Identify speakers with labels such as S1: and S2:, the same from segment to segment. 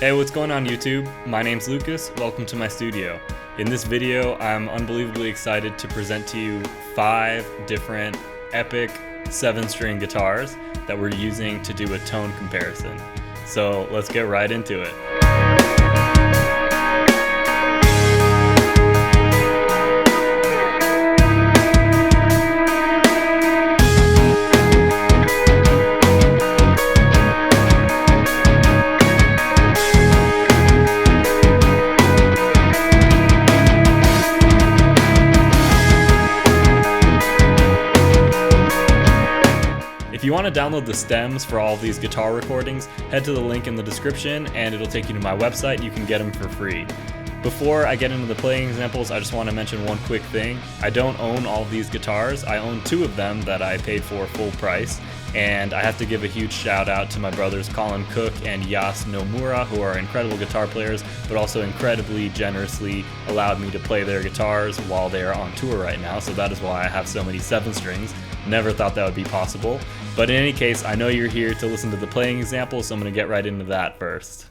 S1: Hey, what's going on YouTube? My name's Lucas, welcome to my studio. In this video, I'm unbelievably excited to present to you 5 different epic 7-string guitars that we're using to do a tone comparison. So let's get right into it. If you want to download the stems for all of these guitar recordings, head to the link in the description and it'll take you to my website. You can get them for free. Before I get into the playing examples, I just want to mention one quick thing. I don't own all of these guitars. I own 2 of them that I paid for full price. And I have to give a huge shout out to my brothers Colin Cook and Yas Nomura, who are incredible guitar players, but also incredibly generously allowed me to play their guitars while they are on tour right now. So that is why I have so many 7 strings. Never thought that would be possible. But in any case, I know you're here to listen to the playing example, so I'm going to get right into that first.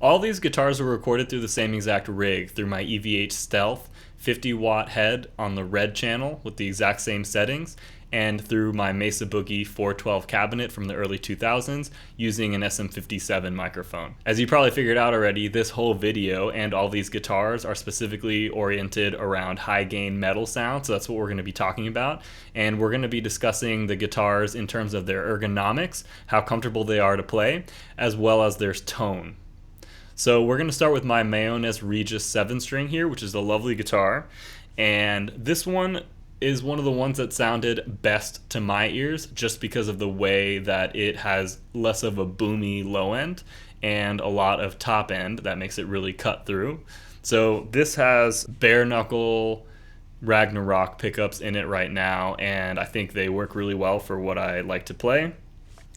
S1: All these guitars were recorded through the same exact rig, through my EVH Stealth 50-watt head on the red channel with the exact same settings, and through my Mesa Boogie 412 cabinet from the early 2000s using an SM57 microphone. As you probably figured out already, this whole video and all these guitars are specifically oriented around high gain metal sound, so that's what we're going to be talking about. And we're going to be discussing the guitars in terms of their ergonomics, how comfortable they are to play, as well as their tone. So we're going to start with my Mayones Regis 7-string here, which is a lovely guitar. And this one is one of the ones that sounded best to my ears just because of the way that it has less of a boomy low end and a lot of top end that makes it really cut through. So this has bare knuckle Ragnarok pickups in it right now, and I think they work really well for what I like to play.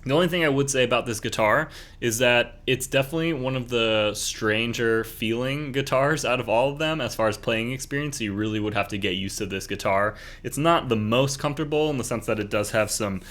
S1: The only thing I would say about this guitar is that it's definitely one of the stranger feeling guitars out of all of them as far as playing experience. So you really would have to get used to this guitar. It's not the most comfortable in the sense that it does have some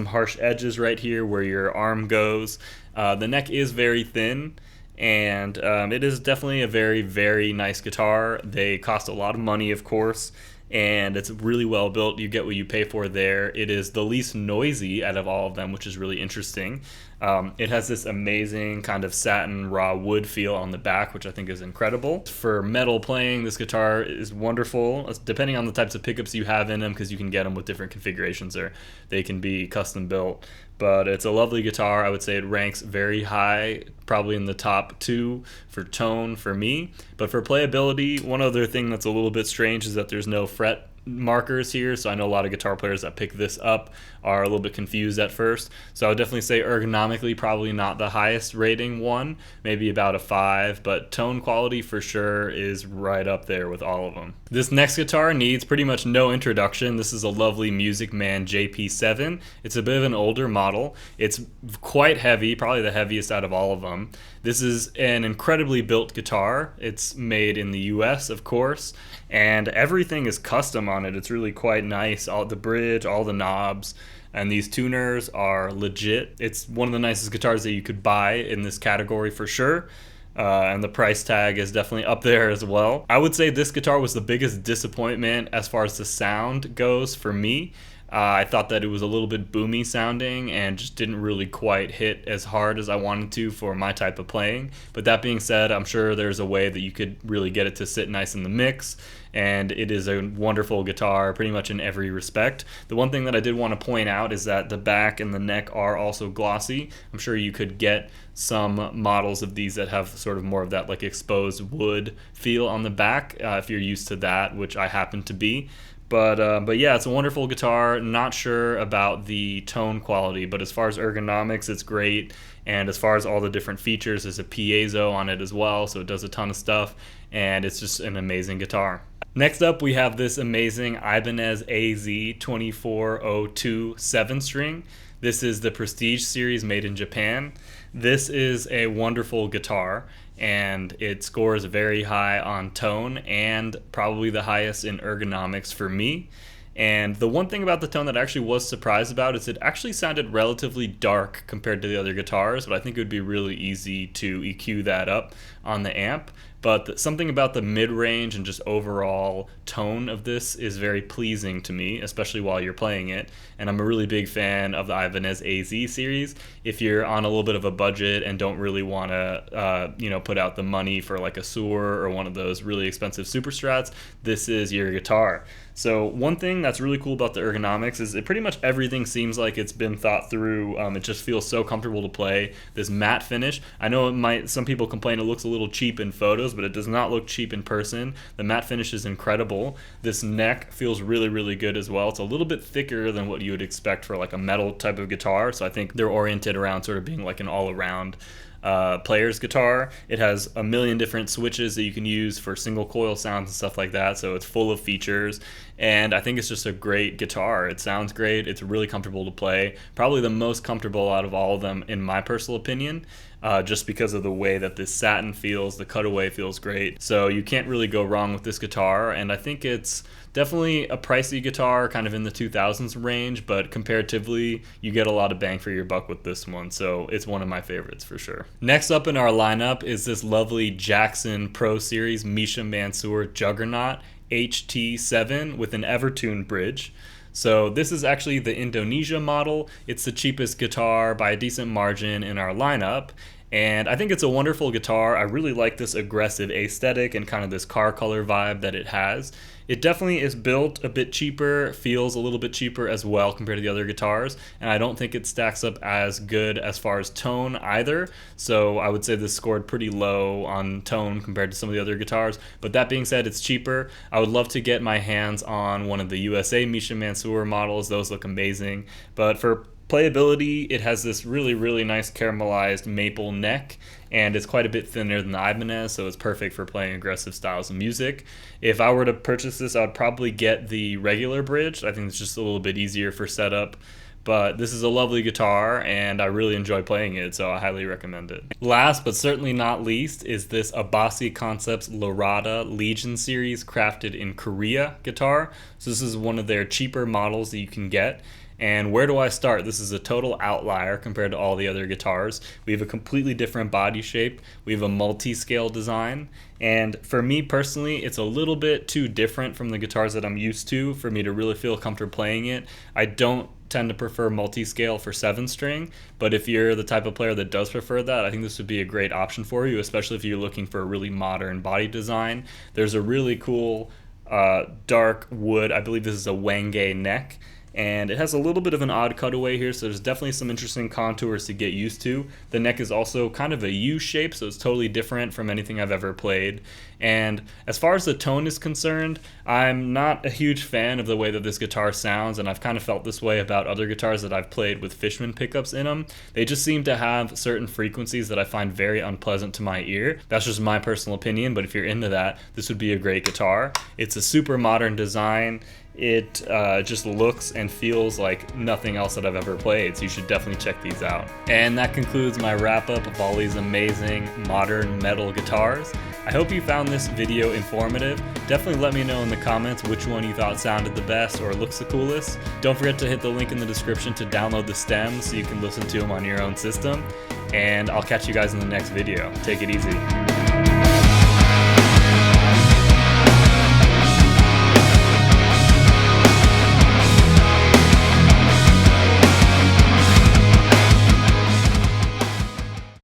S1: harsh edges right here where your arm goes. The neck is very thin, and it is definitely a very, very nice guitar. They cost a lot of money, of course, and it's really well built. You get what you pay for there. It is the least noisy out of all of them, which is really interesting. It has this amazing kind of satin raw wood feel on the back, which I think is incredible. For metal playing, this guitar is wonderful, depending on the types of pickups you have in them, because you can get them with different configurations, or they can be custom built. But it's a lovely guitar. I would say it ranks very high, probably in the top 2 for tone for me. But for playability, one other thing that's a little bit strange is that there's no fret markers here, so I know a lot of guitar players that pick this up are a little bit confused at first. So I would definitely say ergonomically probably not the highest rating one, maybe about a 5, but tone quality for sure is right up there with all of them. This next guitar needs pretty much no introduction. This is a lovely Man JP7. It's a bit of an older model. It's quite heavy, probably the heaviest out of all of them. This is an incredibly built guitar. It's made in the US, of course, and everything is custom on it. It's really quite nice. All the bridge, all the knobs, and these tuners are legit. It's one of the nicest guitars that you could buy in this category for sure. And the price tag is definitely up there as well. I would say this guitar was the biggest disappointment as far as the sound goes for me. I thought that it was a little bit boomy sounding and just didn't really quite hit as hard as I wanted to for my type of playing. But that being said, I'm sure there's a way that you could really get it to sit nice in the mix, and it is a wonderful guitar pretty much in every respect. The one thing that I did want to point out is that the back and the neck are also glossy. I'm sure you could get some models of these that have sort of more of that like exposed wood feel on the back if you're used to that, which I happen to be. But yeah, it's a wonderful guitar. Not sure about the tone quality, but as far as ergonomics, it's great. And as far as all the different features, there's a piezo on it as well, so it does a ton of stuff. And it's just an amazing guitar. Next up, we have this amazing Ibanez Az2402 7-string. This is the Prestige series made in Japan. This is a wonderful guitar, and it scores very high on tone and probably the highest in ergonomics for me. And the one thing about the tone that I actually was surprised about is it actually sounded relatively dark compared to the other guitars, but I think it would be really easy to EQ that up on the amp. But something about the mid-range and just overall tone of this is very pleasing to me, especially while you're playing it. And I'm a really big fan of the Ibanez AZ series. If you're on a little bit of a budget and don't really want to, put out the money for like a Soar or one of those really expensive Super Strats, this is your guitar. So one thing that's really cool about the ergonomics is it pretty much everything seems like it's been thought through. It just feels so comfortable to play. This matte finish, I know some people complain it looks a little cheap in photos, but it does not look cheap in person. The matte finish is incredible. This neck feels really, really good as well. It's a little bit thicker than what you would expect for like a metal type of guitar, so I think they're oriented around sort of being like an all-around player's guitar. It has a million different switches that you can use for single coil sounds and stuff like that, so it's full of features, and I think it's just a great guitar. It sounds great, it's really comfortable to play, probably the most comfortable out of all of them in my personal opinion, just because of the way that this satin feels. The cutaway feels great, so you can't really go wrong with this guitar, and I think it's definitely a pricey guitar, kind of in the 2000s range, but comparatively, you get a lot of bang for your buck with this one, so it's one of my favorites for sure. Next up in our lineup is this lovely Jackson Pro Series Misha Mansour Juggernaut HT7 with an Evertune bridge. So this is actually the Indonesia model. It's the cheapest guitar by a decent margin in our lineup, and I think it's a wonderful guitar. I really like this aggressive aesthetic and kind of this car color vibe that it has. It definitely is built a bit cheaper, feels a little bit cheaper as well compared to the other guitars, and I don't think it stacks up as good as far as tone either, so I would say this scored pretty low on tone compared to some of the other guitars. But that being said, it's cheaper. I would love to get my hands on one of the USA Misha Mansour models. Those look amazing, but for playability, it has this really, really nice caramelized maple neck, and it's quite a bit thinner than the Ibanez, so it's perfect for playing aggressive styles of music. If I were to purchase this, I would probably get the regular bridge. I think it's just a little bit easier for setup, but this is a lovely guitar, and I really enjoy playing it, so I highly recommend it. Last, but certainly not least, is this Abasi Concepts Lorata Legion series crafted in Korea guitar. So this is one of their cheaper models that you can get. And where do I start? This is a total outlier compared to all the other guitars. We have a completely different body shape. We have a multi-scale design. And for me personally, it's a little bit too different from the guitars that I'm used to for me to really feel comfortable playing it. I don't tend to prefer multi-scale for 7-string, but if you're the type of player that does prefer that, I think this would be a great option for you, especially if you're looking for a really modern body design. There's a really cool dark wood, I believe this is a Wenge neck, and it has a little bit of an odd cutaway here, so there's definitely some interesting contours to get used to. The neck is also kind of a U shape, so it's totally different from anything I've ever played. And as far as the tone is concerned, I'm not a huge fan of the way that this guitar sounds, and I've kind of felt this way about other guitars that I've played with Fishman pickups in them. They just seem to have certain frequencies that I find very unpleasant to my ear. That's just my personal opinion, but if you're into that, this would be a great guitar. It's a super modern design. It just looks and feels like nothing else that I've ever played, so you should definitely check these out. And that concludes my wrap up of all these amazing modern metal guitars. I hope you found this video informative. Definitely let me know in the comments which one you thought sounded the best or looks the coolest. Don't forget to hit the link in the description to download the stems so you can listen to them on your own system. And I'll catch you guys in the next video. Take it easy.